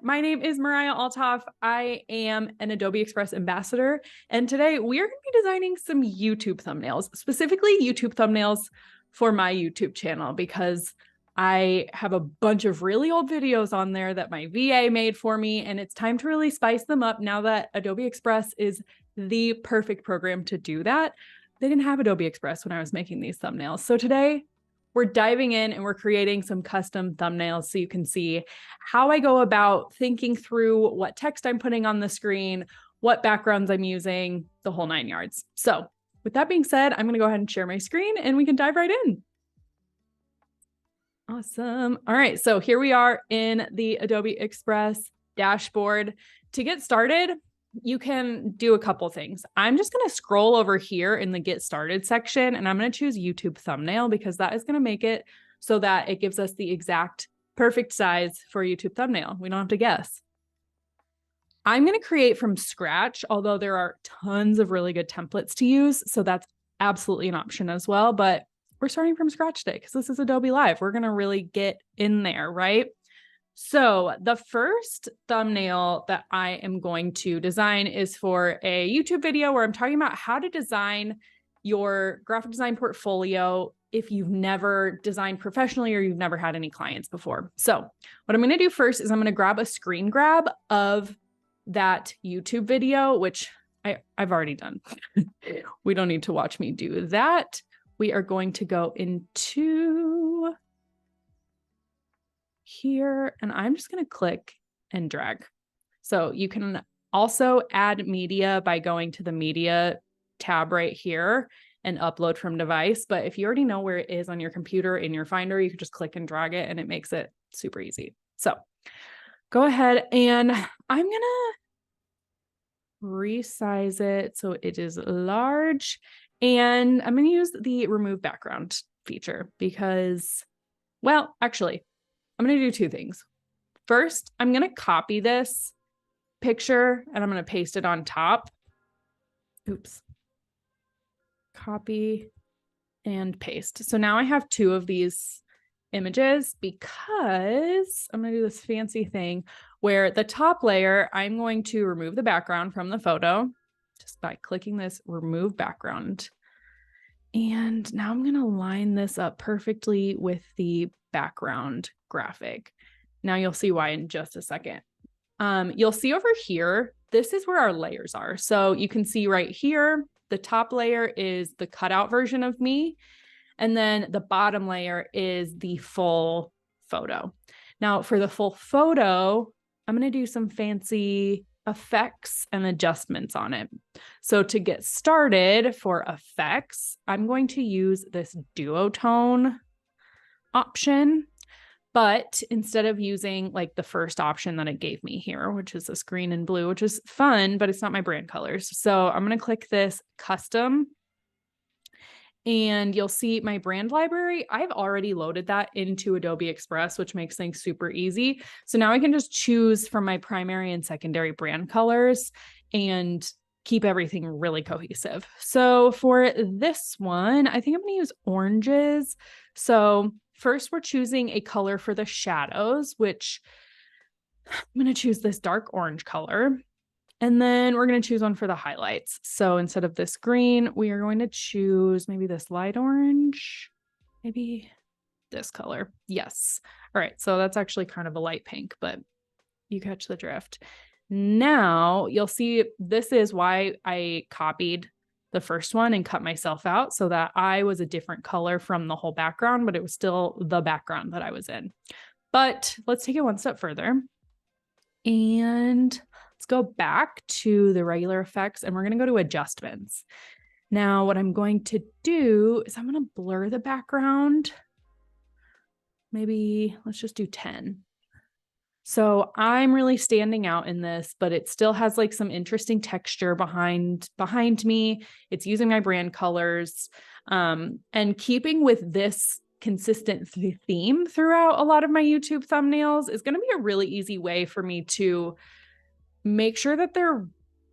My name is Mariah Althoff. I am an Adobe Express ambassador, and today we are going to be designing some YouTube thumbnails, specifically YouTube thumbnails for my YouTube channel, because I have a bunch of really old videos on there that my VA made for me, and it's time to really spice them up now that Adobe Express is the perfect program to do that. They didn't have Adobe Express when I was making these thumbnails. So today we're diving in and we're creating some custom thumbnails so you can see how I go about thinking through what text I'm putting on the screen, what backgrounds I'm using, the whole 9 yards. So with that being said, I'm going to go ahead and share my screen and we can dive right in. Awesome. All right. So here we are in the Adobe Express dashboard. To get started, you can do a couple things. I'm just going to scroll over here in the Get Started section, and I'm going to choose YouTube thumbnail because that is going to make it so that it gives us the exact perfect size for a YouTube thumbnail. We don't have to guess. I'm going to create from scratch, although there are tons of really good templates to use. So that's absolutely an option as well. But we're starting from scratch today because this is Adobe Live. We're going to really get in there, right? So the first thumbnail that I am going to design is for a YouTube video where I'm talking about how to design your graphic design portfolio if you've never designed professionally or you've never had any clients before. So what I'm going to do first is I'm going to grab a screen grab of that YouTube video, which I've already done. We don't need to watch me do that. We are going to go into here, and I'm just going to click and drag. So you can also add media by going to the media tab right here and upload from device. But if you already know where it is on your computer in your Finder, you can just click and drag it and it makes it super easy. So go ahead and I'm going to resize it so it is large. And I'm going to use the remove background feature because, well, actually, I'm going to do two things. First, I'm going to copy this picture and I'm going to paste it on top. Oops. Copy and paste. So now I have two of these images because I'm going to do this fancy thing where the top layer, I'm going to remove the background from the photo just by clicking this remove background. And now I'm going to line this up perfectly with the background graphic. Now you'll see why in just a second. You'll see over here, this is where our layers are. So you can see right here, the top layer is the cutout version of me. And then the bottom layer is the full photo. Now for the full photo, I'm going to do some fancy effects and adjustments on it. So to get started for effects, I'm going to use this duotone option, but instead of using like the first option that it gave me here, which is this green and blue, which is fun, but it's not my brand colors. So I'm going to click this custom and you'll see my brand library. I've already loaded that into Adobe Express, which makes things super easy. So now I can just choose from my primary and secondary brand colors and keep everything really cohesive. So for this one, I think I'm going to use oranges. So first we're choosing a color for the shadows, which I'm going to choose this dark orange color. And then we're going to choose one for the highlights. So instead of this green, we are going to choose maybe this light orange, maybe this color. Yes. All right. So that's actually kind of a light pink, but you catch the drift. Now you'll see this is why I copied the first one and cut myself out so that I was a different color from the whole background, but it was still the background that I was in. But let's take it one step further and let's go back to the regular effects and we're going to go to adjustments. Now, what I'm going to do is I'm going to blur the background. Maybe let's just do 10. So I'm really standing out in this, but it still has like some interesting texture behind me. It's using my brand colors and keeping with this consistent theme throughout a lot of my YouTube thumbnails is going to be a really easy way for me to make sure that they're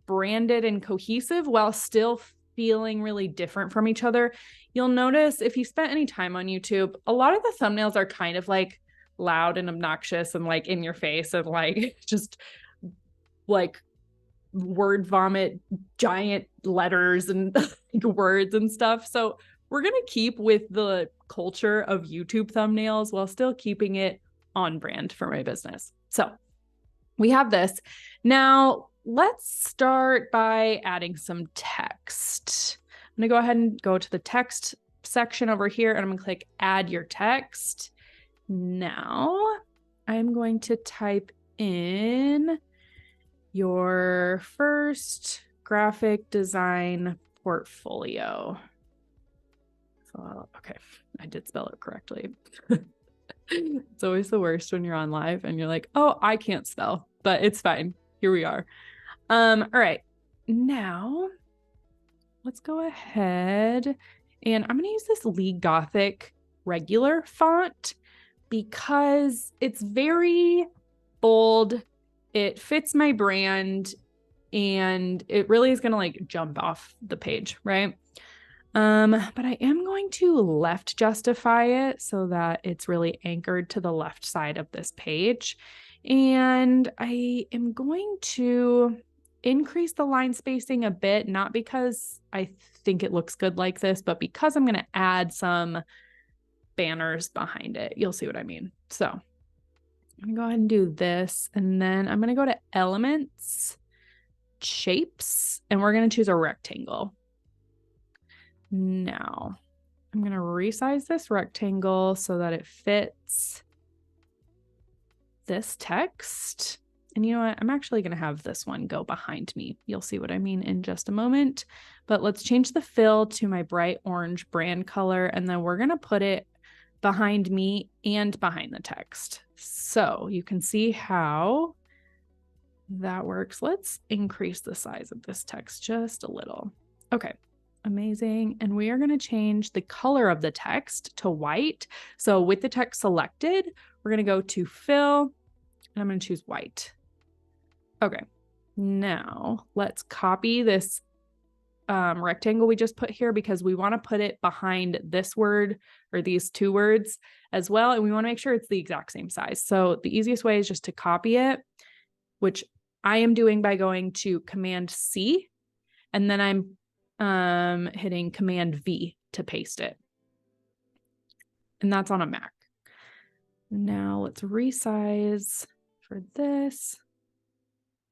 branded and cohesive while still feeling really different from each other. You'll notice if you spent any time on YouTube, a lot of the thumbnails are kind of like loud and obnoxious and like in your face and like just like word vomit, giant letters and words and stuff. So we're going to keep with the culture of YouTube thumbnails while still keeping it on brand for my business. So we have this. Now let's start by adding some text. I'm going to go ahead and go to the text section over here and I'm going to click add your text. Now I'm going to type in your first graphic design portfolio. So, okay, I did spell it correctly. It's always the worst when you're on live and you're like, oh, I can't spell, but it's fine. Here we are. All right, now let's go ahead and I'm going to use this Lee Gothic regular font because it's very bold. It fits my brand and it really is going to like jump off the page, right? But I am going to left justify it so that it's really anchored to the left side of this page. And I am going to increase the line spacing a bit, not because I think it looks good like this, but because I'm going to add some banners behind it. You'll see what I mean. So I'm going to go ahead and do this. And then I'm going to go to Elements, Shapes, and we're going to choose a rectangle. Now I'm going to resize this rectangle so that it fits this text. And you know what? I'm actually going to have this one go behind me. You'll see what I mean in just a moment. But let's change the fill to my bright orange brand color. And then we're going to put it behind me and behind the text. So you can see how that works. Let's increase the size of this text just a little. Okay. Amazing. And we are going to change the color of the text to white. So with the text selected, we're going to go to fill and I'm going to choose white. Okay. Now let's copy this rectangle we just put here because we want to put it behind this word or these two words as well. And we want to make sure it's the exact same size. So the easiest way is just to copy it, which I am doing by going to Command C, and then I'm hitting Command V to paste it. And that's on a Mac. Now let's resize for this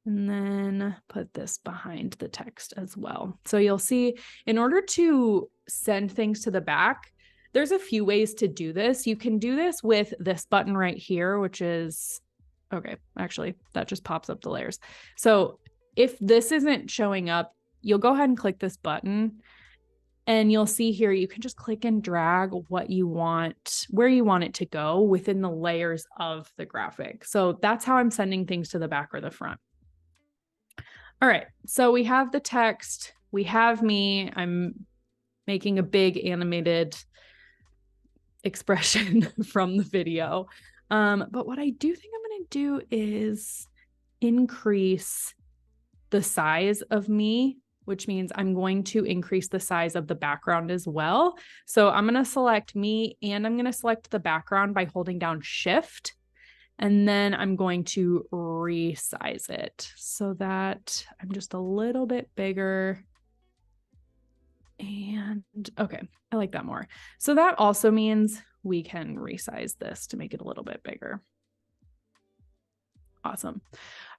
and then put this behind the text as well. So you'll see in order to send things to the back, there's a few ways to do this. You can do this with this button right here, which is, okay, actually that just pops up the layers. So if this isn't showing up, you'll go ahead and click this button and you'll see here, you can just click and drag what you want, where you want it to go within the layers of the graphic. So that's how I'm sending things to the back or the front. All right, so we have the text, we have me, I'm making a big animated expression from the video. But what I do think I'm going to do is increase the size of me, which means I'm going to increase the size of the background as well. So I'm going to select me and I'm going to select the background by holding down Shift. And then I'm going to resize it so that I'm just a little bit bigger. And okay, I like that more. So that also means we can resize this to make it a little bit bigger. Awesome.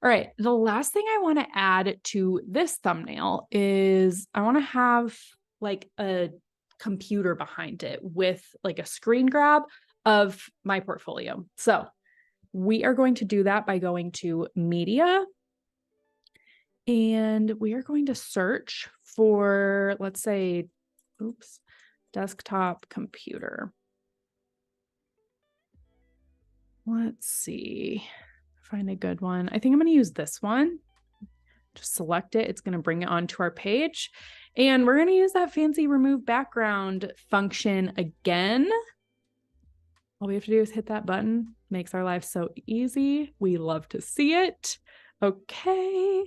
All right. The last thing I want to add to this thumbnail is I want to have like a computer behind it with like a screen grab of my portfolio. So we are going to do that by going to Media, and we are going to search for, let's say, desktop computer. Let's see, find a good one. I think I'm going to use this one. Just select it. It's going to bring it onto our page, and we're going to use that fancy remove background function again. All we have to do is hit that button. Makes our life so easy. We love to see it. Okay.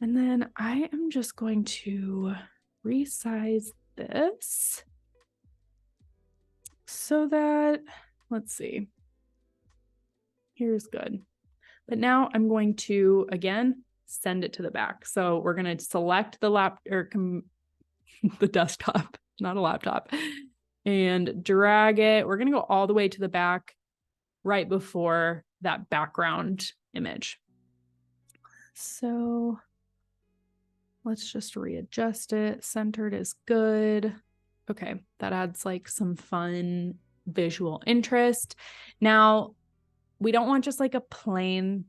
And then I am just going to resize this so that, let's see. Here's good. But now I'm going to, again, send it to the back. So we're going to select the the desktop, not a laptop, and drag it. We're going to go all the way to the back right before that background image. So let's just readjust it. Centered is good. Okay, that adds like some fun visual interest. Now, we don't want just like a plain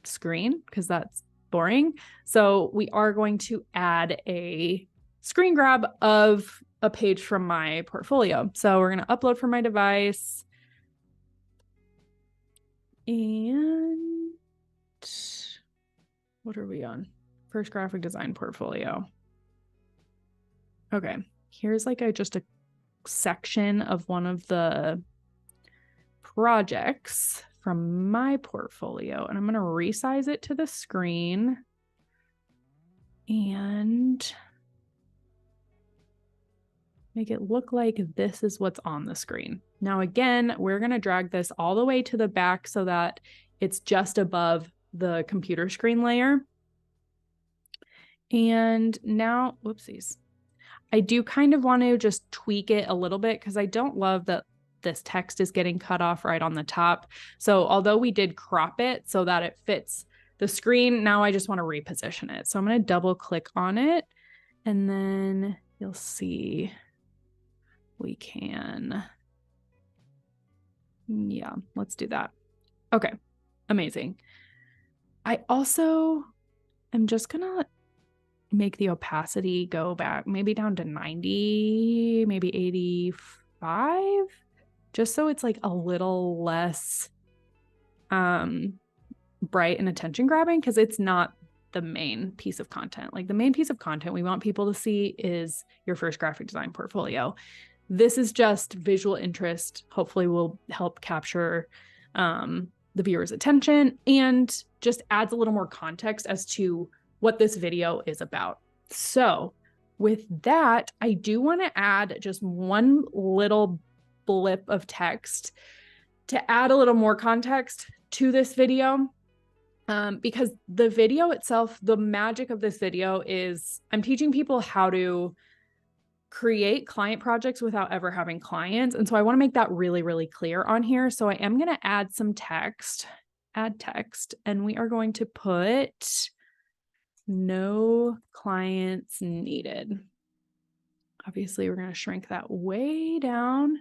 screen because that's boring. So we are going to add a screen grab of a page from my portfolio. So we're going to upload from my device. And what are we on? First graphic design portfolio. Okay, here's like just a section of one of the projects from my portfolio, and I'm going to resize it to the screen and make it look like this is what's on the screen. Now, again, we're going to drag this all the way to the back so that it's just above the computer screen layer. And now, whoopsies. I do kind of want to just tweak it a little bit because I don't love that this text is getting cut off right on the top. So although we did crop it so that it fits the screen, now I just want to reposition it. So I'm going to double click on it and then you'll see we can, yeah, let's do that. Okay, amazing. I also am just gonna make the opacity go back maybe down to 90, maybe 85, just so it's like a little less bright and attention grabbing, because it's not the main piece of content. Like the main piece of content we want people to see is your first graphic design portfolio. This is just visual interest. Hopefully will help capture the viewer's attention and just adds a little more context as to what this video is about. So with that, I do want to add just one little blip of text to add a little more context to this video. Because the video itself, the magic of this video is I'm teaching people how to create client projects without ever having clients. And so I want to make that really, really clear on here. So I am going to add some text, add text, and we are going to put no clients needed. Obviously, we're going to shrink that way down.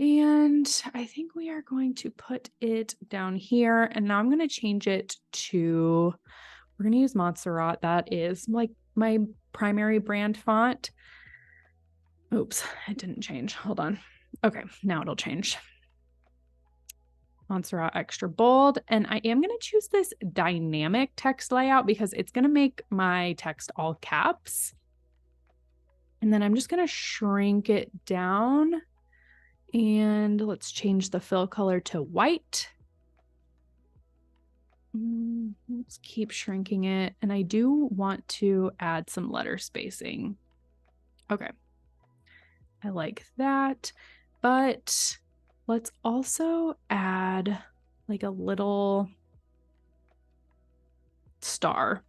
And I think we are going to put it down here. And now I'm going to change it to, we're going to use Montserrat. That is like my primary brand font. Oops, it didn't change. Hold on. Okay, now it'll change. Montserrat extra bold. And I am going to choose this dynamic text layout because it's going to make my text all caps. And then I'm just going to shrink it down. And let's change the fill color to white. Let's keep shrinking it. And I do want to add some letter spacing. Okay. I like that, but let's also add like a little star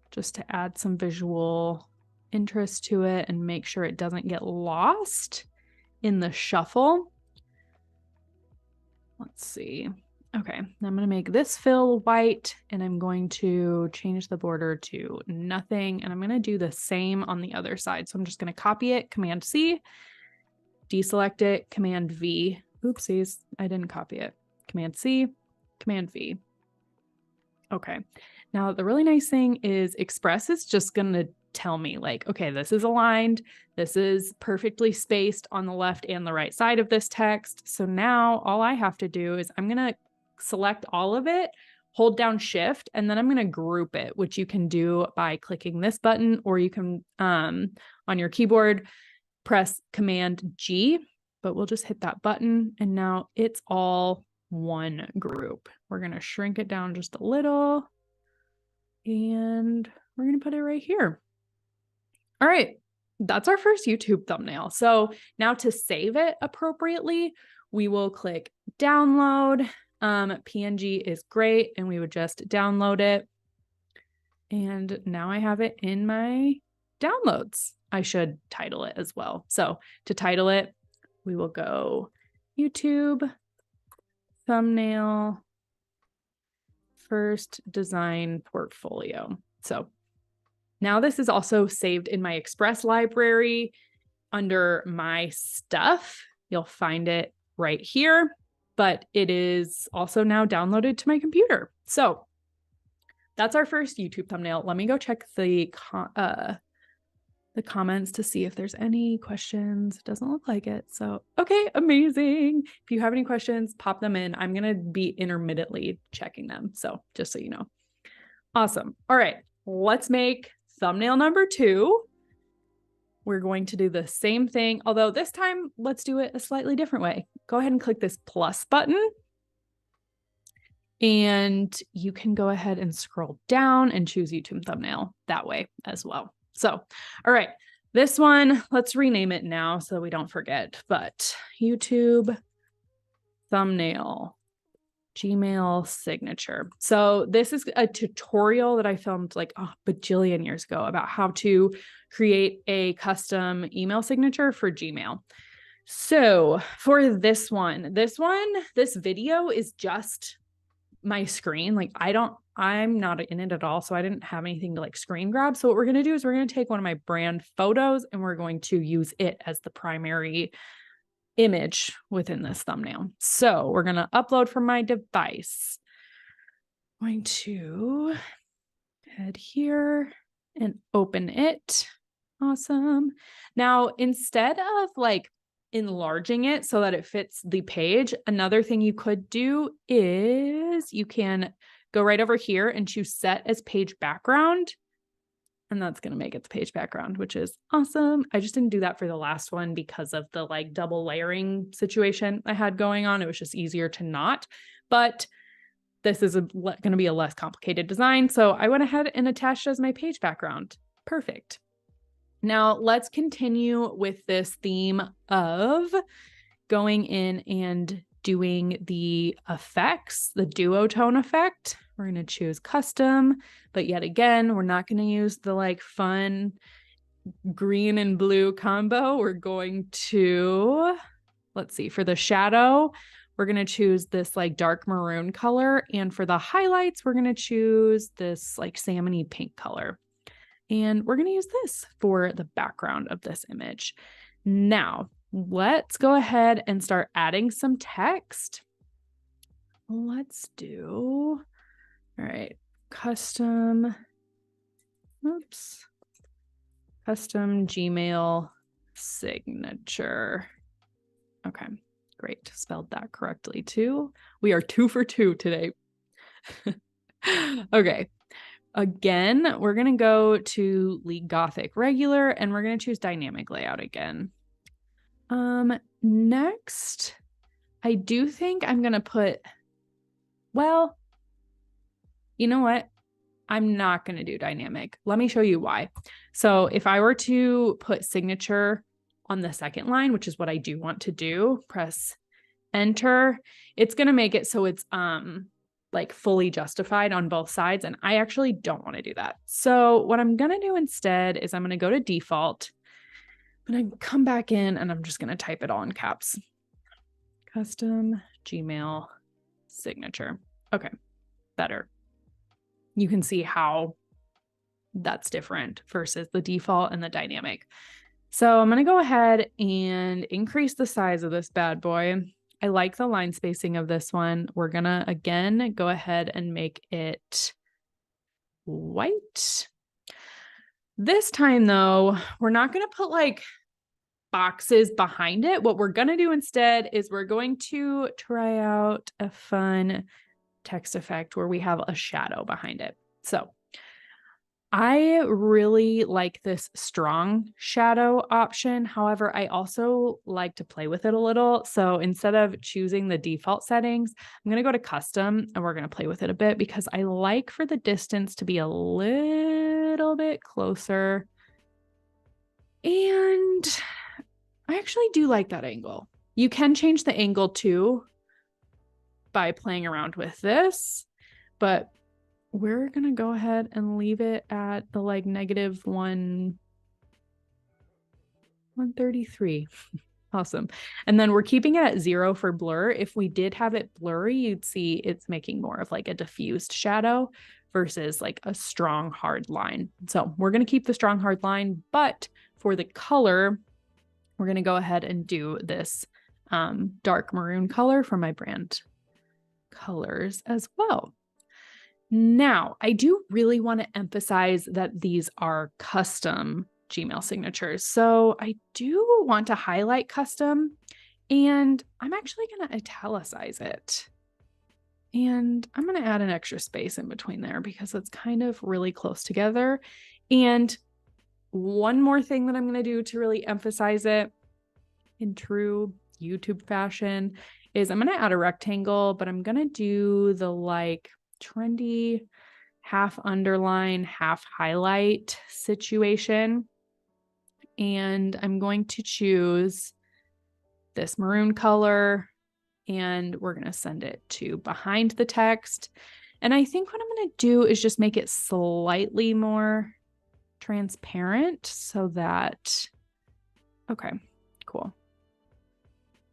just to add some visual interest to it and make sure it doesn't get lost in the shuffle. Let's see. Okay, I'm going to make this fill white and I'm going to change the border to nothing. And I'm going to do the same on the other side. So I'm just going to copy it, Command C, deselect it, Command V. Oopsies, I didn't copy it. Command C, Command V. Okay, now the really nice thing is Express is just going to tell me like, okay, this is aligned. This is perfectly spaced on the left and the right side of this text. So now all I have to do is I'm going to select all of it, hold down Shift, and then I'm going to group it, which you can do by clicking this button, or you can, on your keyboard, press Command G, but we'll just hit that button. And now it's all one group. We're going to shrink it down just a little and we're going to put it right here. All right. That's our first YouTube thumbnail. So now to save it appropriately, we will click download. PNG is great, and we would just download it. And now I have it in my downloads. I should title it as well. So to title it, we will go YouTube thumbnail first design portfolio. So now this is also saved in my Express library under my stuff. You'll find it right here, but it is also now downloaded to my computer. So that's our first YouTube thumbnail. Let me go check the comments to see if there's any questions. It doesn't look like it. So, okay, amazing. If you have any questions, pop them in. I'm going to be intermittently checking them. So just so you know. Awesome. All right, let's make thumbnail number 2. We're going to do the same thing, although this time let's do it a slightly different way. Go ahead and click this plus button. And you can go ahead and scroll down and choose YouTube thumbnail that way as well. So, all right, this one, let's rename it now so we don't forget, but YouTube thumbnail, Gmail signature. So this is a tutorial that I filmed like a bajillion years ago about how to create a custom email signature for Gmail. So for this video is just my screen. Like I'm not in it at all. So I didn't have anything to like screen grab. So what we're going to do is we're going to take one of my brand photos and we're going to use it as the primary image within this thumbnail. So we're going to upload from my device. I'm going to head here and open it. Awesome. Now, instead of like enlarging it so that it fits the page, another thing you could do is you can go right over here and choose set as page background. And that's going to make it the page background, which is awesome. I just didn't do that for the last one because of the like double layering situation I had going on. It was just easier to not, but this is going to be a less complicated design. So I went ahead and attached as my page background. Perfect. Now let's continue with this theme of going in and doing the effects, the duotone effect. We're going to choose custom, but yet again, we're not going to use the like fun green and blue combo. We're going to, let's see, for the shadow, we're going to choose this like dark maroon color. And for the highlights, we're going to choose this like salmony pink color. And we're going to use this for the background of this image. Now, let's go ahead and start adding some text. Let's do, all right, custom Gmail signature. Okay, great. Spelled that correctly too. We are 2 for 2 today. Okay. Again, we're going to go to League Gothic regular and we're going to choose dynamic layout again. Next, I do think I'm going to put, well, you know what? I'm not going to do dynamic. Let me show you why. So if I were to put signature on the second line, which is what I do want to do, press enter, it's going to make it so it's, like fully justified on both sides. And I actually don't want to do that. So what I'm going to do instead is I'm going to go to default. I'm going to come back in and I'm just going to type it all in caps. Custom Gmail signature. Okay, better. You can see how that's different versus the default and the dynamic. So I'm going to go ahead and increase the size of this bad boy. I like the line spacing of this one. We're going to, again, go ahead and make it white. This time, though, we're not going to put like boxes behind it. What we're going to do instead is we're going to try out a fun text effect where we have a shadow behind it. So I really like this strong shadow option. However, I also like to play with it a little. So instead of choosing the default settings, I'm going to go to custom and we're going to play with it a bit because I like for the distance to be a little bit closer. And I actually do like that angle. You can change the angle too. by playing around with this, but we're going to go ahead and leave it at the like negative 133. Awesome. And then we're keeping it at 0 for blur. If we did have it blurry, you'd see it's making more of like a diffused shadow versus like a strong hard line. So we're going to keep the strong hard line, but for the color, we're going to go ahead and do this dark maroon color for my brand colors as well. Now, I do really want to emphasize that these are custom Gmail signatures. So I do want to highlight custom, and I'm actually going to italicize it. And I'm going to add an extra space in between there because it's kind of really close together. And one more thing that I'm going to do to really emphasize it in true YouTube fashion is I'm going to add a rectangle, but I'm going to do the like trendy half underline, half highlight situation. And I'm going to choose this maroon color, and we're going to send it to behind the text. And I think what I'm going to do is just make it slightly more transparent so that, okay, cool.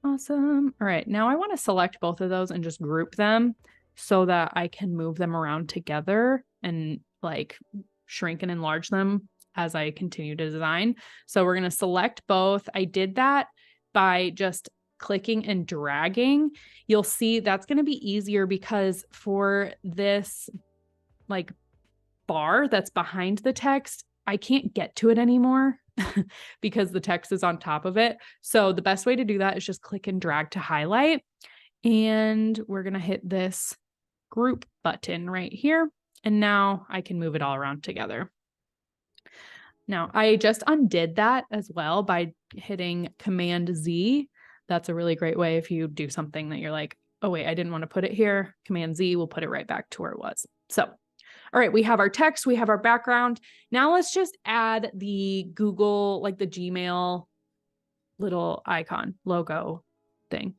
Awesome. All right, now I want to select both of those and just group them so that I can move them around together and like shrink and enlarge them as I continue to design. So we're going to select both. I did that by just clicking and dragging. You'll see that's going to be easier because for this like bar that's behind the text, I can't get to it anymore because the text is on top of it. So the best way to do that is just click and drag to highlight. And we're going to hit this group button right here. And now I can move it all around together. Now I just undid that as well by hitting Command Z. That's a really great way if you do something that you're like, oh wait, I didn't want to put it here. Command Z will put it right back to where it was. So, all right, we have our text, we have our background. Now let's just add the Google, like the Gmail little icon logo thing.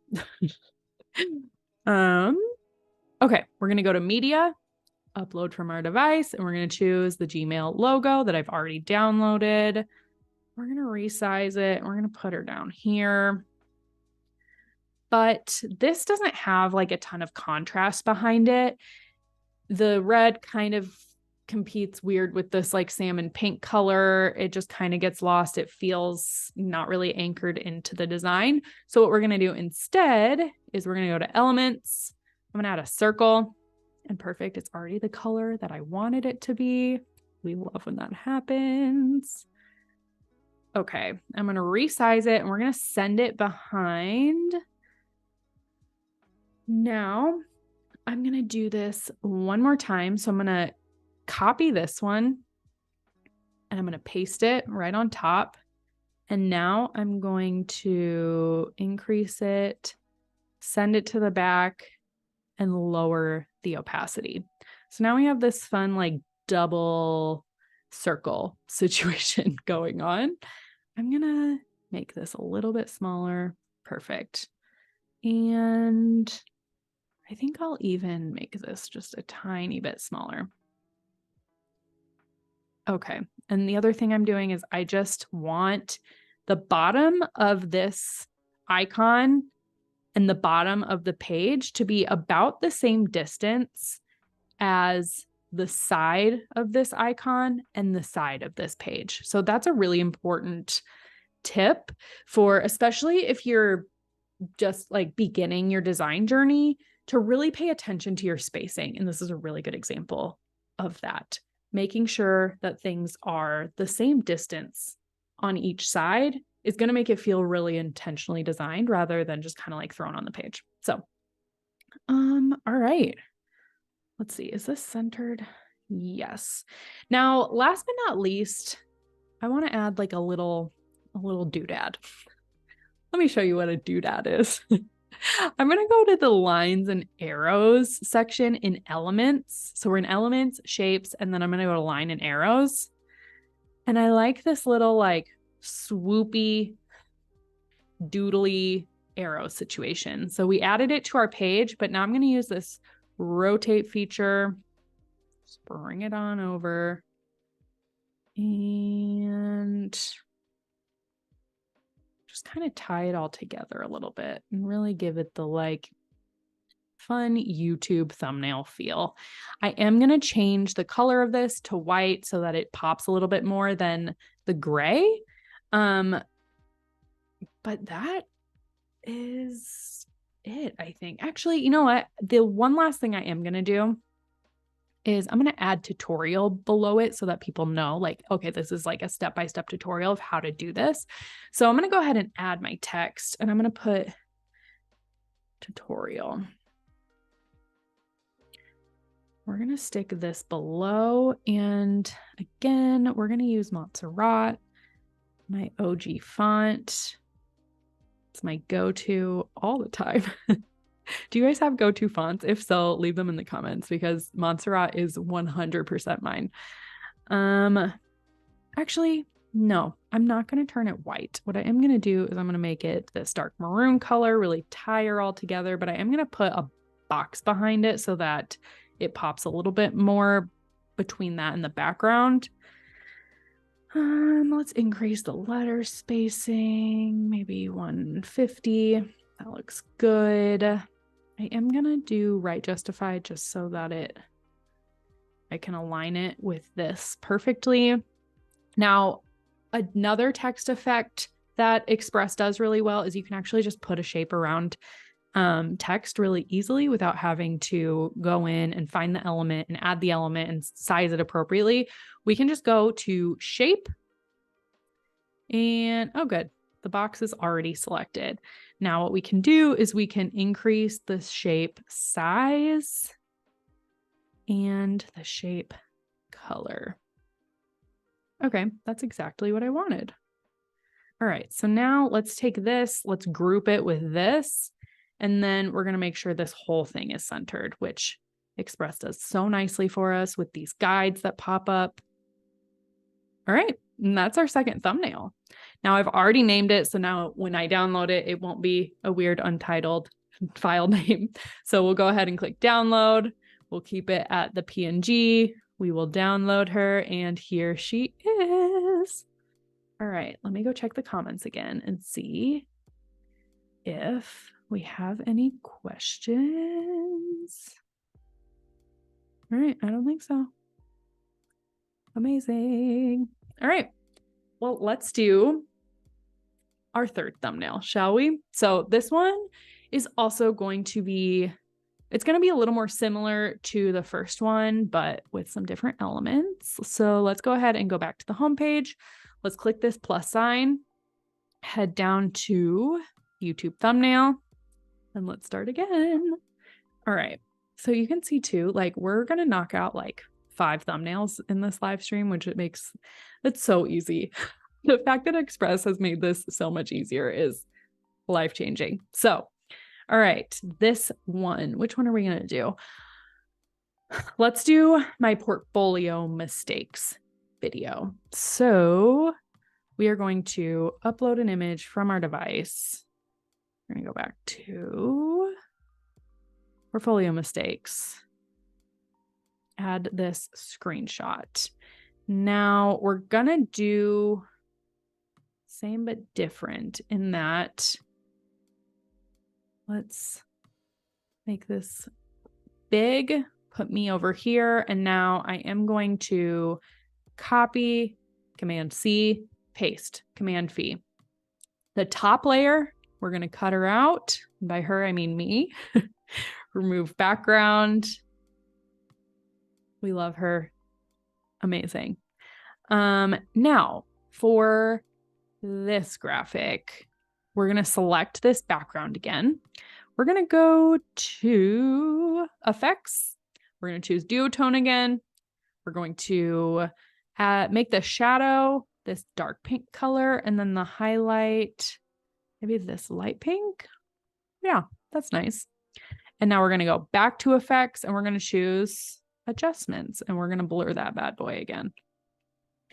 Okay, we're going to go to media, upload from our device, and we're going to choose the Gmail logo that I've already downloaded. We're going to resize it. We're going to put her down here. But this doesn't have like a ton of contrast behind it. The red kind of competes weird with this like salmon pink color. It just kind of gets lost. It feels not really anchored into the design. So what we're going to do instead is we're going to go to elements. I'm going to add a circle, and perfect. It's already the color that I wanted it to be. We love when that happens. Okay, I'm going to resize it and we're going to send it behind. Now I'm going to do this one more time. So I'm going to copy this one and I'm going to paste it right on top. And now I'm going to increase it, send it to the back, and lower the opacity. So now we have this fun like double circle situation going on. I'm going to make this a little bit smaller. Perfect. And I think I'll even make this just a tiny bit smaller. Okay. And the other thing I'm doing is I just want the bottom of this icon and the bottom of the page to be about the same distance as the side of this icon and the side of this page. So that's a really important tip for, especially if you're just like beginning your design journey, to really pay attention to your spacing. And this is a really good example of that. Making sure that things are the same distance on each side is going to make it feel really intentionally designed rather than just kind of like thrown on the page. So, all right. Let's see. Is this centered? Yes. Now, last but not least, I want to add like a little doodad. Let me show you what a doodad is. I'm going to go to the lines and arrows section in elements. So we're in elements, shapes, and then I'm going to go to line and arrows. And I like this little like swoopy, doodly arrow situation. So we added it to our page, but now I'm going to use this rotate feature. Just bring it on over and just kind of tie it all together a little bit and really give it the like fun YouTube thumbnail feel. I am going to change the color of this to white so that it pops a little bit more than the gray. But that is it, I think. Actually, you know what? The one last thing I am going to do is I'm going to add tutorial below it so that people know, like, okay, this is like a step-by-step tutorial of how to do this. So I'm going to go ahead and add my text, and I'm going to put tutorial. We're going to stick this below. And again, we're going to use Montserrat, my OG font. It's my go-to all the time. Do you guys have go-to fonts? If so, leave them in the comments because Montserrat is 100% mine. Actually, no, I'm not going to turn it white. What I am going to do is I'm going to make it this dark maroon color, really tie her all together, but I am going to put a box behind it so that it pops a little bit more between that and the background. Let's increase the letter spacing, maybe 150. That looks good. I am going to do right justified just so that I can align it with this perfectly. Now, another text effect that Express does really well is you can actually just put a shape around text really easily without having to go in and find the element and add the element and size it appropriately. We can just go to shape and, oh, good. The box is already selected. Now what we can do is we can increase the shape size and the shape color. Okay, that's exactly what I wanted. All right, so now let's take this, let's group it with this, and then we're going to make sure this whole thing is centered, which Express does so nicely for us with these guides that pop up. All right, and that's our second thumbnail. Now I've already named it, so now when I download it, it won't be a weird untitled file name. So we'll go ahead and click download. We'll keep it at the PNG. We will download her, and here she is. All right, let me go check the comments again and see if we have any questions. All right, I don't think so. Amazing. All right, well, let's do our third thumbnail, shall we? So this one is also going to be, it's going to be a little more similar to the first one, but with some different elements. So let's go ahead and go back to the home page. Let's click this plus sign, head down to YouTube thumbnail, and let's start again. All right. So you can see too, like we're going to knock out like 5 thumbnails in this live stream, which it's so easy. The fact that Express has made this so much easier is life-changing. So, all right, this one, which one are we going to do? Let's do my portfolio mistakes video. So we are going to upload an image from our device. We're going to go back to portfolio mistakes. Add this screenshot. Now we're going to do same but different in that let's make this big, put me over here, and now I am going to copy, Command C, paste, Command V. The top layer, we're going to cut her out. By her, I mean me. Remove background. We love her. Amazing. Now for this graphic, we're going to select this background again. We're going to go to effects. We're going to choose Duotone again. We're going to make the shadow this dark pink color, and then the highlight, maybe this light pink. Yeah, that's nice. And now we're going to go back to effects, and we're going to choose adjustments, and we're going to blur that bad boy again,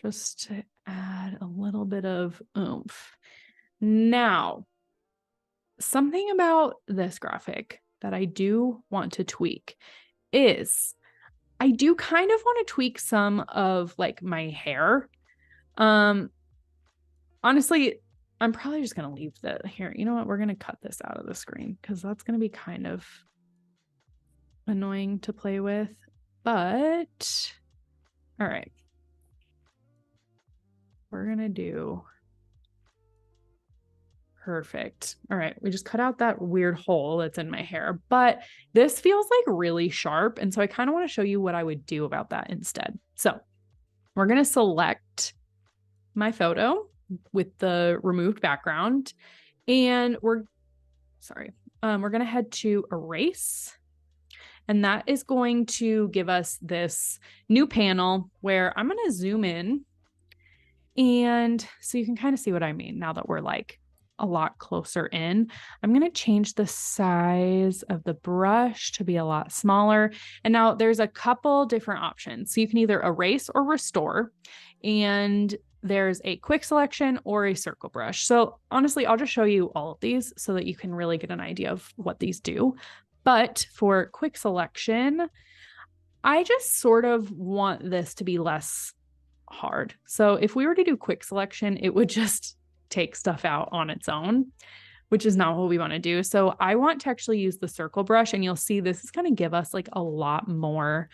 just to add a little bit of oomph. Now, something about this graphic that I do want to tweak is I do kind of want to tweak some of like my hair. Honestly, I'm probably just going to leave the here. You know what? We're going to cut this out of the screen because that's going to be kind of annoying to play with. But all right. We're going to do perfect. All right. We just cut out that weird hole that's in my hair, but this feels like really sharp. And so I kind of want to show you what I would do about that instead. So we're going to select my photo with the removed background and we're going to head to erase. And that is going to give us this new panel where I'm going to zoom in. And so you can kind of see what I mean now that we're like a lot closer in. I'm going to change the size of the brush to be a lot smaller. And now there's a couple different options. So you can either erase or restore. And there's a quick selection or a circle brush. So honestly, I'll just show you all of these so that you can really get an idea of what these do. But for quick selection, I just sort of want this to be less hard. So if we were to do quick selection, it would just take stuff out on its own, which is not what we want to do. So I want to actually use the circle brush, and you'll see this is going to give us like a lot more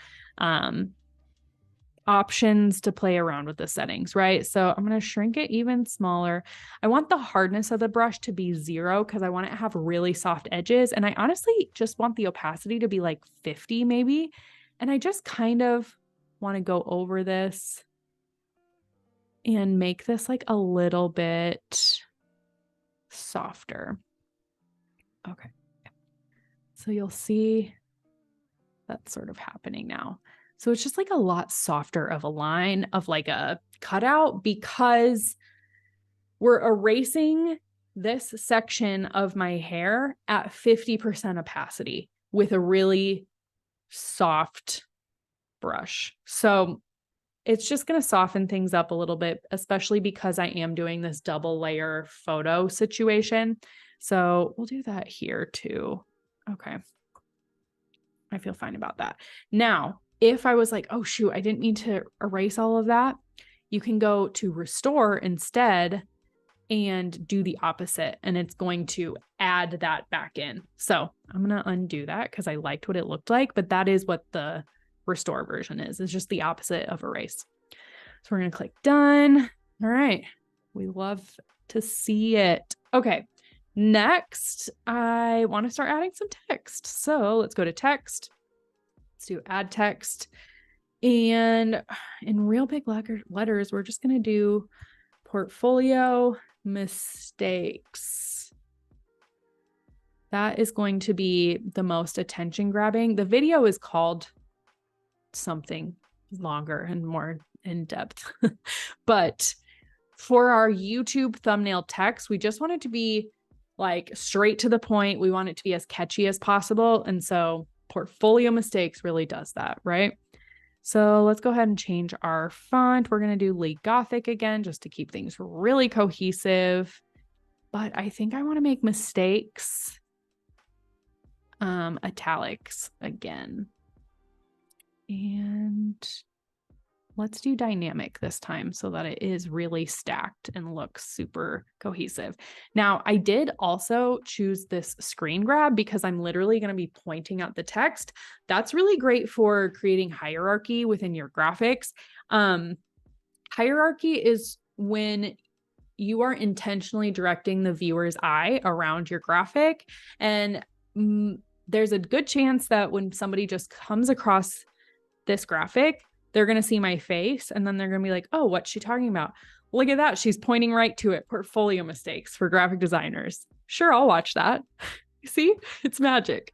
options to play around with the settings, right? So I'm going to shrink it even smaller. I want the hardness of the brush to be 0 because I want it to have really soft edges. And I honestly just want the opacity to be like 50 maybe. And I just kind of want to go over this and make this like a little bit softer. Okay. So you'll see that's sort of happening now. So it's just like a lot softer of a line of like a cutout because we're erasing this section of my hair at 50% opacity with a really soft brush. So it's just going to soften things up a little bit, especially because I am doing this double layer photo situation. So we'll do that here too. Okay. I feel fine about that. Now, if I was like, oh shoot, I didn't mean to erase all of that, you can go to restore instead and do the opposite. And it's going to add that back in. So I'm going to undo that because I liked what it looked like, but that is what the restore version is. It's just the opposite of erase. So we're going to click done. All right. We love to see it. Okay. Next, I want to start adding some text. So let's go to text. Let's do add text. And in real big letters, we're just going to do portfolio mistakes. That is going to be the most attention grabbing. The video is called something longer and more in depth, but for our YouTube thumbnail text, we just want it to be like straight to the point. We want it to be as catchy as possible. And so portfolio mistakes really does that, right? So let's go ahead and change our font. We're going to do League Gothic again, just to keep things really cohesive. But I think I want to make mistakes italics again. And let's do dynamic this time so that it is really stacked and looks super cohesive. Now, I did also choose this screen grab because I'm literally going to be pointing out the text. That's really great for creating hierarchy within your graphics. Hierarchy is when you are intentionally directing the viewer's eye around your graphic. And there's a good chance that when somebody just comes across this graphic, they're going to see my face and then they're going to be like, oh, what's she talking about? Look at that. She's pointing right to it. Portfolio mistakes for graphic designers. Sure, I'll watch that. See, it's magic.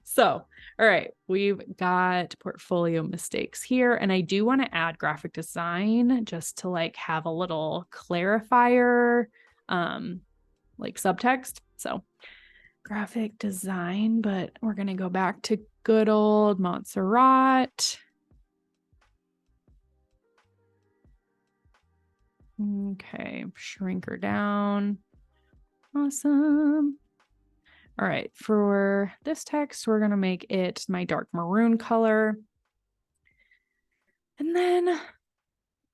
So, all right, we've got portfolio mistakes here. And I do want to add graphic design just to like have a little clarifier, like subtext. So graphic design, but we're going to go back to good old Montserrat. Okay, shrink her down. Awesome. All right, for this text, we're going to make it my dark maroon color. And then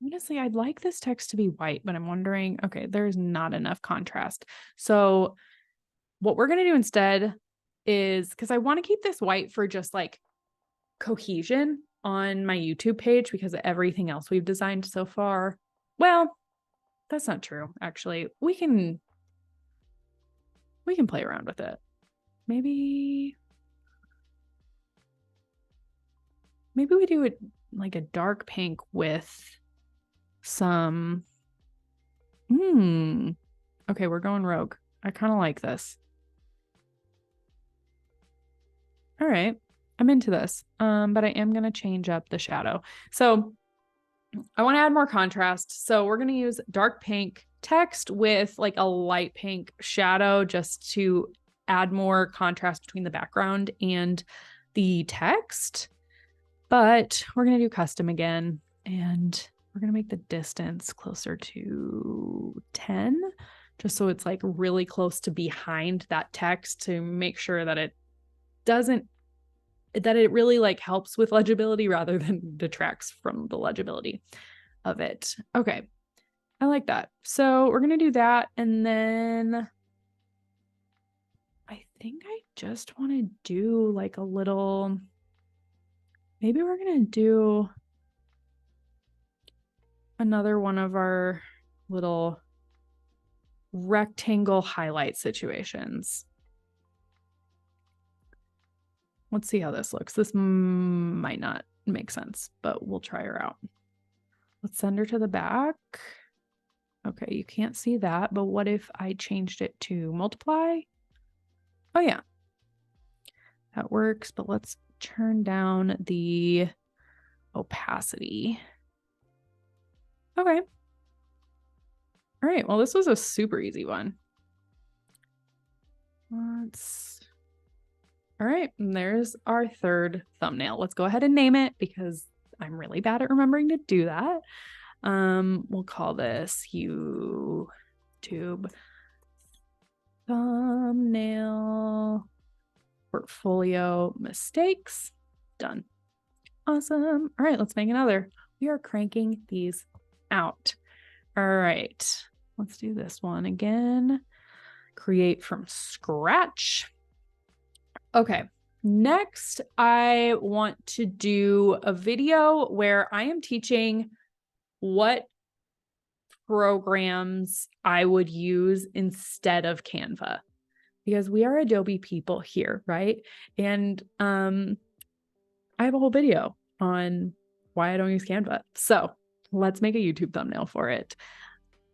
honestly, I'd like this text to be white, but I'm wondering, okay, there's not enough contrast. So what we're going to do instead is, because I want to keep this white for just like cohesion on my YouTube page because of everything else we've designed so far. Well, that's not true. Actually, we can play around with it. Maybe we do it like a dark pink with some okay, we're going rogue. I kind of like this. All right, I'm into this. But I am going to change up the shadow. So I want to add more contrast. So we're going to use dark pink text with like a light pink shadow just to add more contrast between the background and the text. But we're going to do custom again, and we're going to make the distance closer to 10, just so it's like really close to behind that text to make sure that it really like helps with legibility rather than detracts from the legibility of it. Okay. I like that. So we're going to do that. And then I think I just want to do like a little, maybe we're going to do another one of our little rectangle highlight situations. Let's see how this looks. This might not make sense, but we'll try her out. Let's send her to the back. Okay, you can't see that, but what if I changed it to multiply? Oh yeah, that works, but let's turn down the opacity. Okay. All right, well, this was a super easy one. All right, and there's our third thumbnail. Let's go ahead and name it because I'm really bad at remembering to do that. We'll call this YouTube thumbnail portfolio mistakes. Done. Awesome. All right, let's make another. We are cranking these out. All right, let's do this one again. Create from scratch. Okay, next I want to do a video where I am teaching what programs I would use instead of Canva, because we are Adobe people here, right? And I have a whole video on why I don't use Canva. So let's make a YouTube thumbnail for it.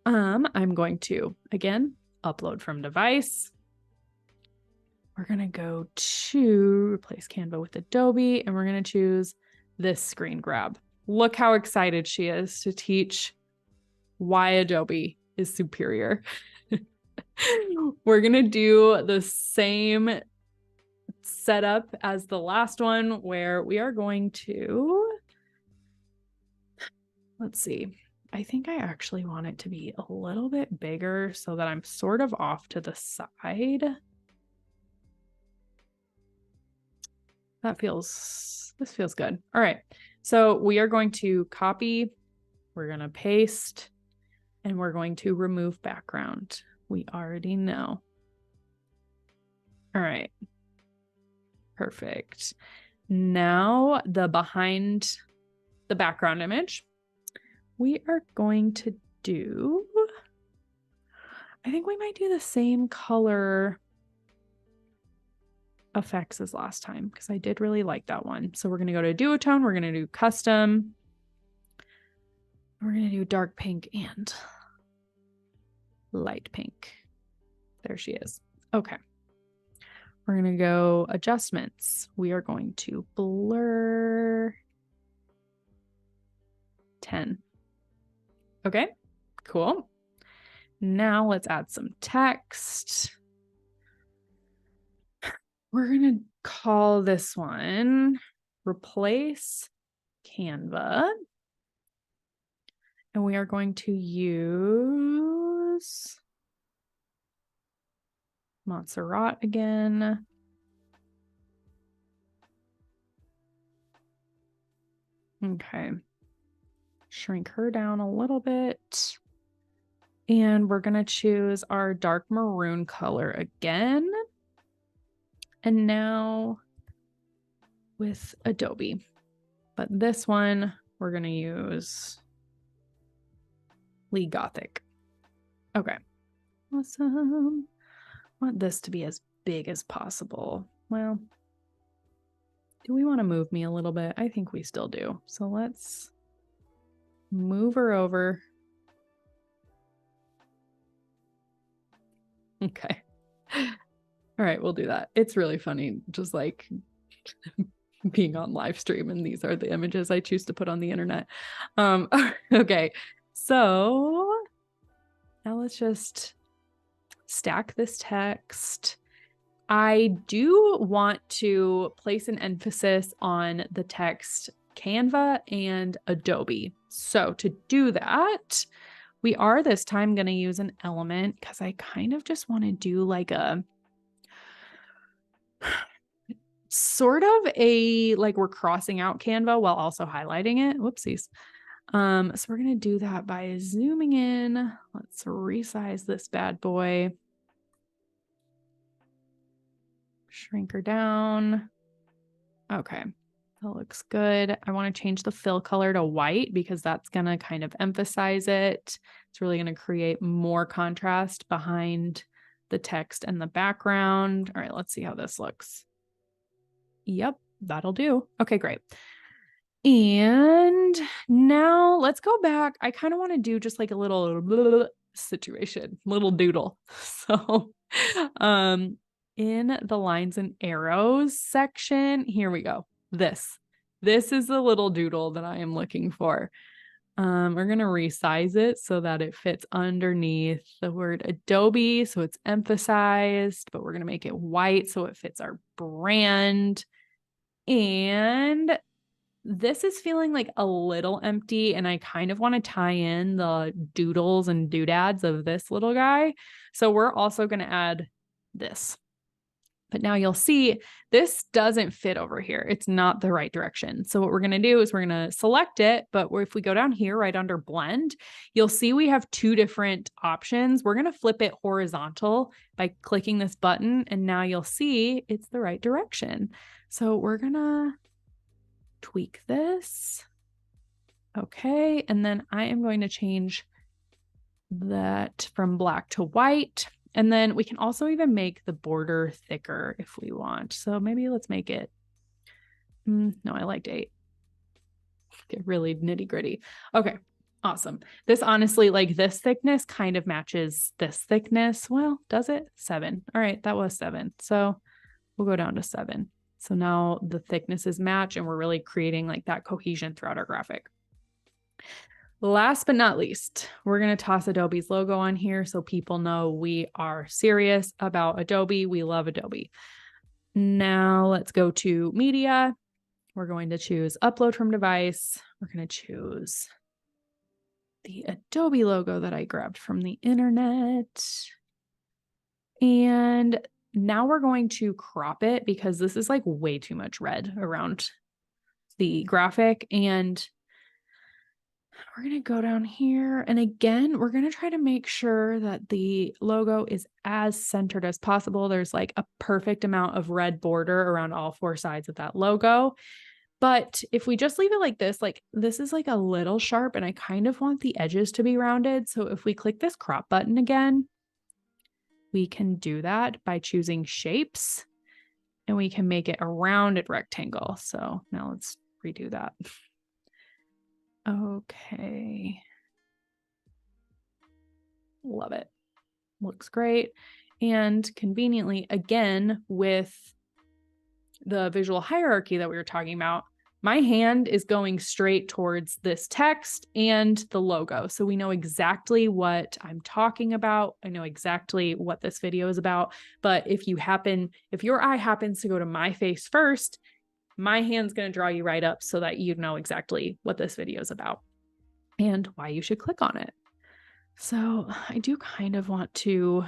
I'm going to, again, upload from device. We're going to go to replace Canva with Adobe, and we're going to choose this screen grab. Look how excited she is to teach why Adobe is superior. We're going to do the same setup as the last one, where we are going to, let's see. I think I actually want it to be a little bit bigger so that I'm sort of off to the side. This feels good. All right. So we are going to copy, we're going to paste, and we're going to remove background. We already know. All right. Perfect. Now behind the background image, we are going to do, I think we might do the same color effects as last time because I did really like that one. So we're going to go to Duotone. We're going to do custom. We're going to do dark pink and light pink. There she is. Okay. We're going to go adjustments. We are going to blur 10. Okay, cool. Now let's add some text. We're going to call this one replace Canva. And we are going to use Montserrat again. Okay. Shrink her down a little bit. And we're going to choose our dark maroon color again. And now with Adobe. But this one, we're going to use Lee Gothic. Okay. Awesome. I want this to be as big as possible. Well, do we want to move me a little bit? I think we still do. So let's move her over. Okay. All right, we'll do that. It's really funny, just like being on live stream, and these are the images I choose to put on the internet. Okay, so now let's just stack this text. I do want to place an emphasis on the text Canva and Adobe. So to do that, we are this time going to use an element because I kind of just want to do like a sort of a, like we're crossing out Canva while also highlighting it. Whoopsies. So we're going to do that by zooming in. Let's resize this bad boy. Shrink her down. Okay. That looks good. I want to change the fill color to white because that's going to kind of emphasize it. It's really going to create more contrast behind the text and the background. All right, let's see how this looks. Yep, that'll do. Okay, great. And now let's go back. I kind of want to do just like a little situation, little doodle. So, in the lines and arrows section, here we go. This is the little doodle that I am looking for. We're going to resize it so that it fits underneath the word Adobe. So it's emphasized, but we're going to make it white so it fits our brand. And this is feeling like a little empty, and I kind of want to tie in the doodles and doodads of this little guy. So we're also going to add this. But now you'll see this doesn't fit over here. It's not the right direction. So what we're going to do is we're going to select it. But if we go down here right under blend, you'll see we have two different options. We're going to flip it horizontal by clicking this button. And now you'll see it's the right direction. So we're going to tweak this. Okay. And then I am going to change that from black to white. And then we can also even make the border thicker if we want. So maybe let's make it, no, I liked 8. Get really nitty gritty. Okay, awesome. This honestly, like this thickness kind of matches this thickness. Well, does it? 7. All right, that was 7. So we'll go down to 7. So now the thicknesses match and we're really creating like that cohesion throughout our graphic. Last but not least, we're going to toss Adobe's logo on here so people know we are serious about Adobe. We love Adobe. Now let's go to media. We're going to choose upload from device. We're going to choose the Adobe logo that I grabbed from the internet. And now we're going to crop it because this is like way too much red around the graphic. And we're going to go down here. And again, we're going to try to make sure that the logo is as centered as possible. There's like a perfect amount of red border around all 4 sides of that logo. But if we just leave it like this is like a little sharp and I kind of want the edges to be rounded. So if we click this crop button again, we can do that by choosing shapes and we can make it a rounded rectangle. So now let's redo that. Okay. Love it. Looks great. And conveniently, again, with the visual hierarchy that we were talking about, my hand is going straight towards this text and the logo. So we know exactly what I'm talking about. I know exactly what this video is about. But if your eye happens to go to my face first, my hand's going to draw you right up so that you know exactly what this video is about and why you should click on it. So I do kind of want to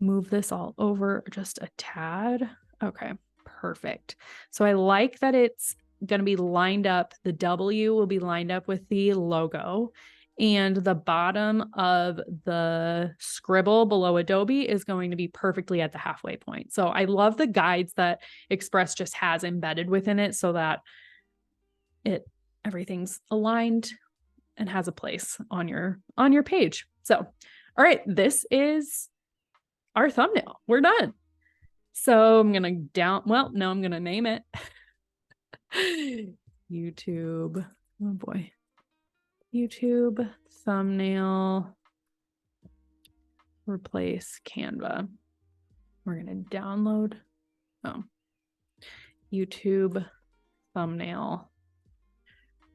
move this all over just a tad. Okay, perfect. So I like that it's going to be lined up. The W will be lined up with the logo, and the bottom of the scribble below Adobe is going to be perfectly at the halfway point. So I love the guides that Express just has embedded within it so that everything's aligned and has a place on your page. So, all right, this is our thumbnail. We're done. So I'm going to name it YouTube. Oh boy. YouTube thumbnail replace Canva. We're going to download YouTube thumbnail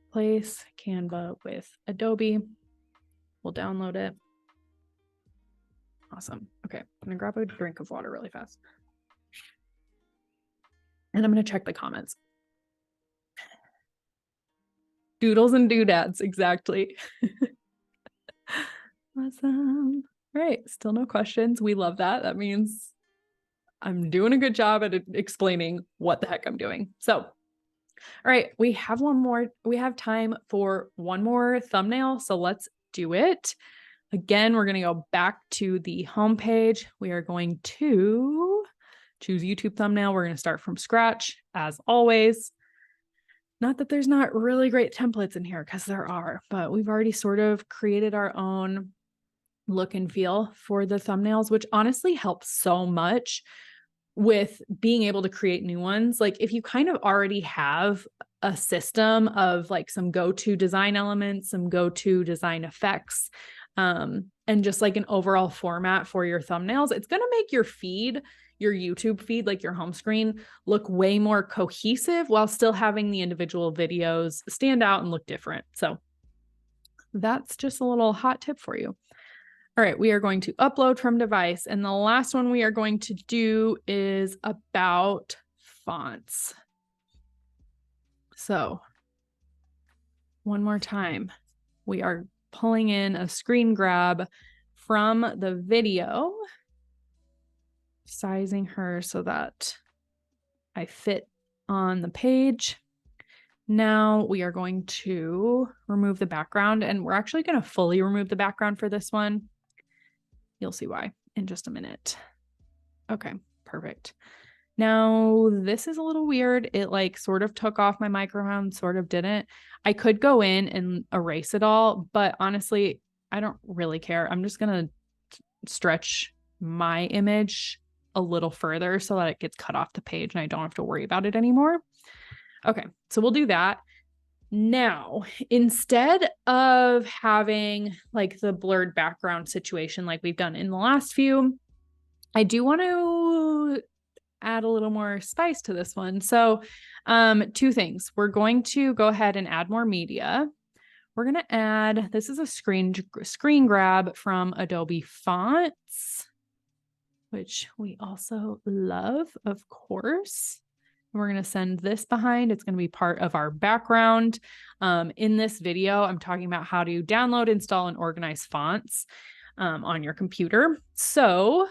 replace Canva with Adobe. We'll download it. Awesome. Okay, I'm going to grab a drink of water really fast. And I'm going to check the comments. Doodles and doodads, exactly. Awesome. All right, still no questions. We love that. That means I'm doing a good job at explaining what the heck I'm doing. So, all right, we have time for one more thumbnail. So let's do it. Again, we're going to go back to the home page. We are going to choose YouTube thumbnail. We're going to start from scratch as always. Not that there's not really great templates in here, because there are, but we've already sort of created our own look and feel for the thumbnails, which honestly helps so much with being able to create new ones. Like if you kind of already have a system of like some go-to design elements, some go-to design effects, and just like an overall format for your thumbnails, it's going to make your feed, your YouTube feed, like your home screen, look way more cohesive while still having the individual videos stand out and look different. So that's just a little hot tip for you. All right, we are going to upload from device. And the last one we are going to do is about fonts. So one more time, we are pulling in a screen grab from the video, sizing her so that I fit on the page. Now we are going to remove the background, and we're actually going to fully remove the background for this one. You'll see why in just a minute. Okay, perfect. Now this is a little weird. It like sort of took off my microphone, sort of didn't. I could go in and erase it all, but honestly, I don't really care. I'm just going to stretch my image a little further so that it gets cut off the page and I don't have to worry about it anymore. Okay, so we'll do that. Now, instead of having like the blurred background situation like we've done in the last few, I do want to add a little more spice to this one. So two things. We're going to go ahead and add more media. We're going to add, this is a screen grab from Adobe Fonts, which we also love, of course. We're going to send this behind. It's going to be part of our background. In this video, I'm talking about how to download, install, and organize fonts on your computer. So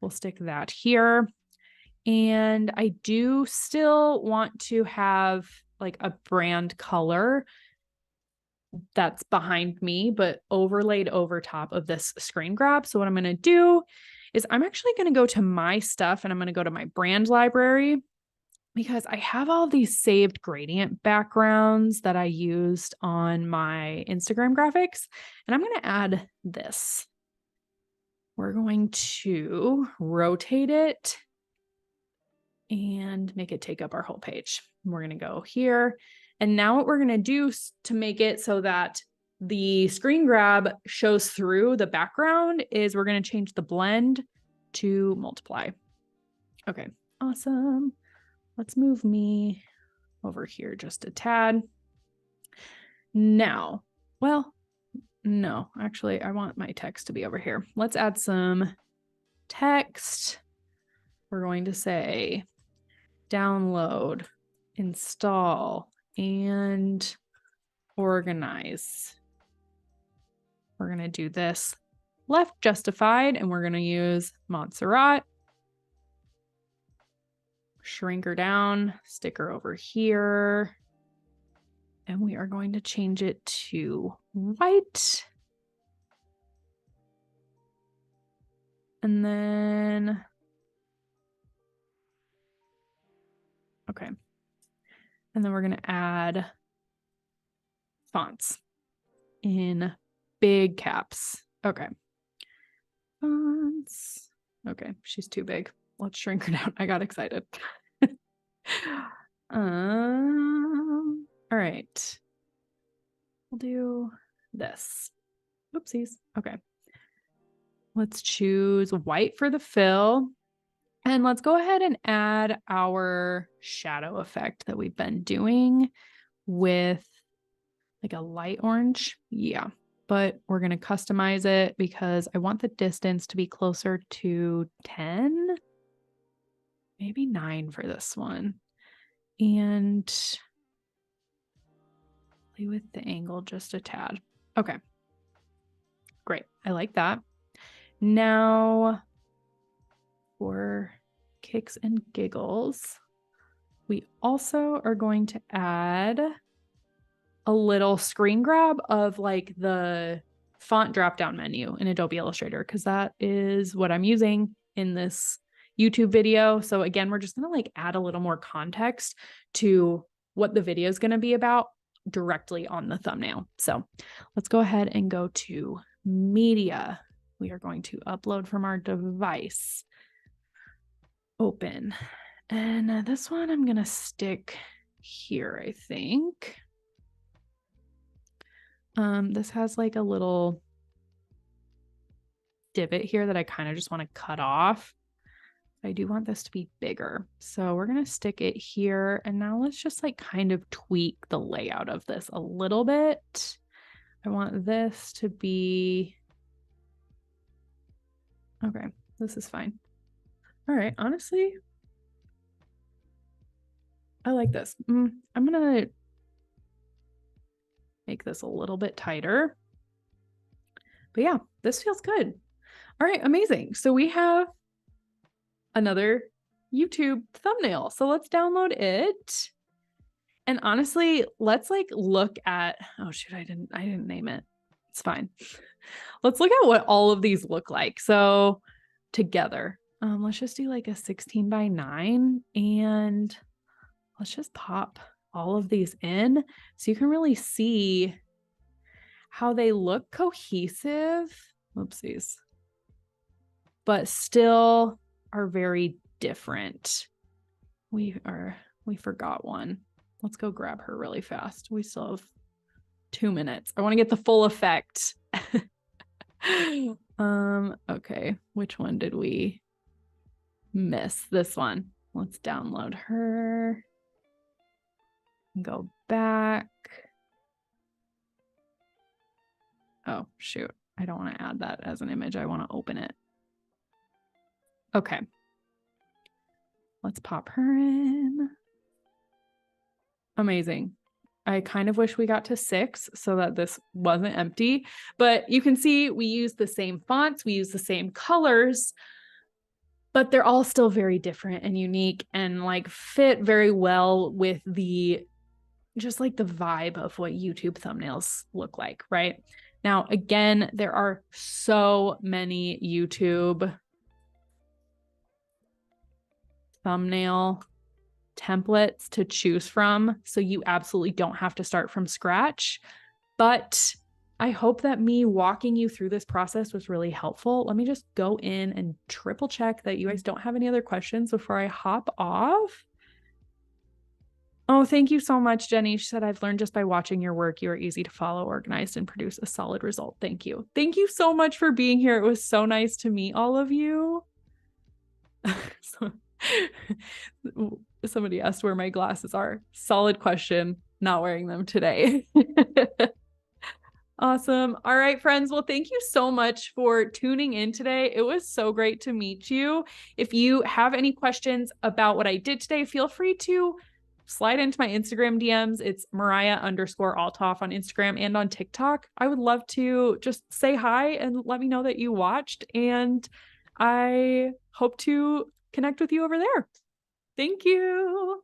we'll stick that here. And I do still want to have like a brand color that's behind me, but overlaid over top of this screen grab. So what I'm going to do is I'm actually going to go to my stuff and I'm going to go to my brand library, because I have all these saved gradient backgrounds that I used on my Instagram graphics, and I'm going to add this. We're going to rotate it and make it take up our whole page. We're going to go here. And now what we're going to do to make it so that the screen grab shows through the background is we're going to change the blend to multiply. Okay, awesome. Let's move me over here just a tad. Now, well, no, actually, I want my text to be over here. Let's add some text. We're going to say download, install, and organize. We're going to do this left justified, and we're going to use Montserrat. Shrink her down, stick her over here. And we are going to change it to white. And then, okay. And then we're going to add fonts in big caps. Okay. Fonts. Okay, she's too big. Let's shrink her down. I got excited. All right. We'll do this. Oopsies. Okay. Let's choose white for the fill. And let's go ahead and add our shadow effect that we've been doing with like a light orange. Yeah, but we're going to customize it because I want the distance to be closer to 10, maybe 9 for this one. And play with the angle just a tad. Okay, great. I like that. Now, for kicks and giggles, we also are going to add a little screen grab of like the font drop down menu in Adobe Illustrator, because that is what I'm using in this YouTube video. So again, we're just going to like add a little more context to what the video is going to be about directly on the thumbnail. So let's go ahead and go to media. We are going to upload from our device. Open. And this one I'm going to stick here, I think. This has like a little divot here that I kind of just want to cut off. I do want this to be bigger. So we're going to stick it here. And now let's just like kind of tweak the layout of this a little bit. I want this to be, okay, this is fine. All right, honestly, I like this. I'm going to make this a little bit tighter. But yeah, this feels good. All right, amazing. So we have another YouTube thumbnail. So let's download it. And honestly, let's like look at, oh shoot, I didn't name it. It's fine. Let's look at what all of these look like. So together, let's just do like a 16:9 and let's just pop all of these in so you can really see how they look cohesive. Oopsies. But still are very different. We forgot one. Let's go grab her really fast. We still have 2 minutes. I want to get the full effect. Okay, which one did we miss? This one. Let's download her. Go back. Oh, shoot. I don't want to add that as an image. I want to open it. Okay. Let's pop her in. Amazing. I kind of wish we got to 6 so that this wasn't empty, but you can see we use the same fonts, we use the same colors, but they're all still very different and unique and like fit very well with the, just like the vibe of what YouTube thumbnails look like, right? Now, again, there are so many YouTube thumbnail templates to choose from, so you absolutely don't have to start from scratch. But I hope that me walking you through this process was really helpful. Let me just go in and triple check that you guys don't have any other questions before I hop off. Oh, thank you so much, Jenny. She said, I've learned just by watching your work, you are easy to follow, organized, and produce a solid result. Thank you. Thank you so much for being here. It was so nice to meet all of you. Somebody asked where my glasses are. Solid question. Not wearing them today. Awesome. All right, friends. Well, thank you so much for tuning in today. It was so great to meet you. If you have any questions about what I did today, feel free to slide into my Instagram DMs. It's Mariah_Althoff on Instagram and on TikTok. I would love to just say hi and let me know that you watched. And I hope to connect with you over there. Thank you.